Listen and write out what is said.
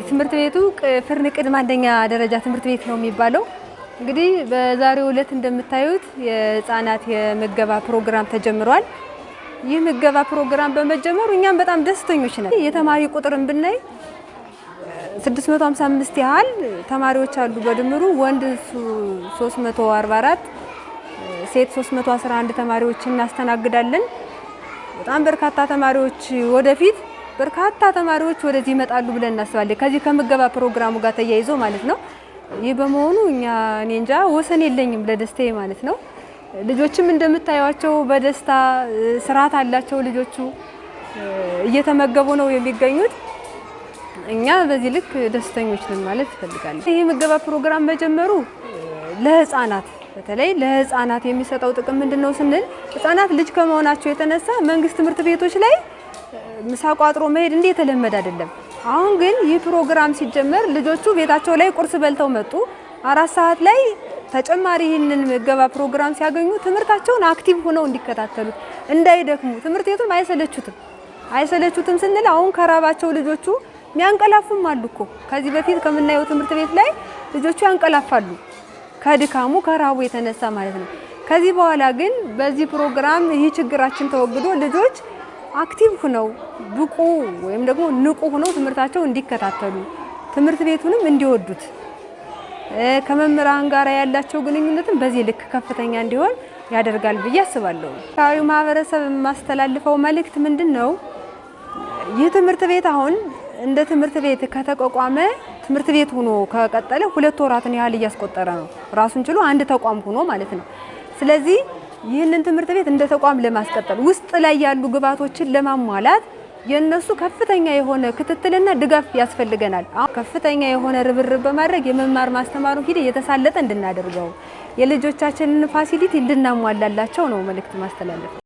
ትምህርት ቤቱ ፍርን ቅድመ አንደኛ ደረጃ ትምህርት ቤት ነው የሚባለው። እንግዲህ በዛሬው ዕለት እንደምታዩት የህፃናት የምገባ ፕሮግራም ተጀምሯል። ይህ ምገባ ፕሮግራም በመጀመሩ እኛም በጣም ደስተኞች ነን። የተማሪ ቁጥርን ብናይ 655 ያህል ተማሪዎች አሉ በድምሩ ወንድ 344 ሴት 311 ተማሪዎችን እናስተናግዳለን። በጣም በርካታ ተማሪዎች ወደፊት በርካታ ተማሪዎች ወደዚህ ይመጣሉ ብለን እናስባለን። ከዚህ ከምገባ ፕሮግራሙ ጋር ተያይዞ ማለት ነው። ይህ በመሆኑ እኔ እንጃ ወሰን የለኝም ለደስታዬ ማለት ነው። ልጆችም እንደምታዩቸው በደስታ ስርዓት አላቸው። ልጆቹ እየተመገቡ ነው የሚገኙት። እኛ በዚህ ልክ ደስተኞች ነን ማለት እፈልጋለሁ። ይህ ምገባ ፕሮግራም መጀመሩ ለህፃናት በተለይ ለህፃናት የሚሰጠው ጥቅም ምንድነው ስንል ህፃናት ልጅ ከመሆናቸው የተነሳ መንግስት ትምህርት ቤቶች ላይ ምሳ ቋጥሮ መሄድ እንደ የተለመደ አይደለም። አሁን ግን ይህ ፕሮግራም ሲጀመር ልጆቹ ቤታቸው ላይ ቁርስ በልተው መጡ። 4 ሰዓት ላይ ተጨማሪ ይህንን ምገባ ፕሮግራም ሲያገኙ ትምህርታቸውን አክቲቭ ሆነው እንዲከታተሉ እንዳይደክሙ ትምህርት ቤቱን አይሰለቹትም ስንል አሁን ከራባቸው ልጆቹ የሚያንቀላፉም አሉ እኮ። ከዚህ በፊት ከምናየው ትምህርት ቤት ላይ ልጆቹ ያንቀላፋሉ ከድካሙ ከራቡ የተነሳ ማለት ነው። ከዚህ በኋላ ግን በዚህ ፕሮግራም ይህ ችግራችን ተወግዶ ልጆች አክቲቭ ሆነው ብቁ ወይም ደግሞ ንቁ ሆነው ትምህርታቸው እንዲከታተሉ ትምህርት ቤቱንም እንዲወዱት ከመምህራን ጋር ያላቸው ግንኙነትም በዚህ ልክ ከፍተኛ እንዲሆን ያደርጋል ብዬ አስባለሁ። ታሪው ማህበረሰብ ማስተላልፈው መልእክት ምንድነው? ይህ ትምህርት ቤት አሁን እንደ ትምህርት ቤት ከተቋቋመ ትምህርት ቤት ሆኖ ከቀጠለ 2 ወራትን ያህል እያስቆጠረ ነው። ራሱን ችሎ አንድ ተቋም ሆኖ ማለት ነው። ስለዚህ ይህንን ትምህርት ቤት እንደ ተቋም ለማስቀጠል ውስጥ ላይ ያሉ ግብዓቶችን ለማሟላት የነሱ ከፍተኛ የሆነ ክትትልና ድጋፍ ያስፈልገናል። ከፍተኛ የሆነ ርብርብ በማድረግ የመማር ማስተማሩ ሂደት የተሳለጠ እንድናደርገው የልጆቻችንን ፋሲሊቲ እንድናሟላላቸው ነው መልእክት ማስተላለፍ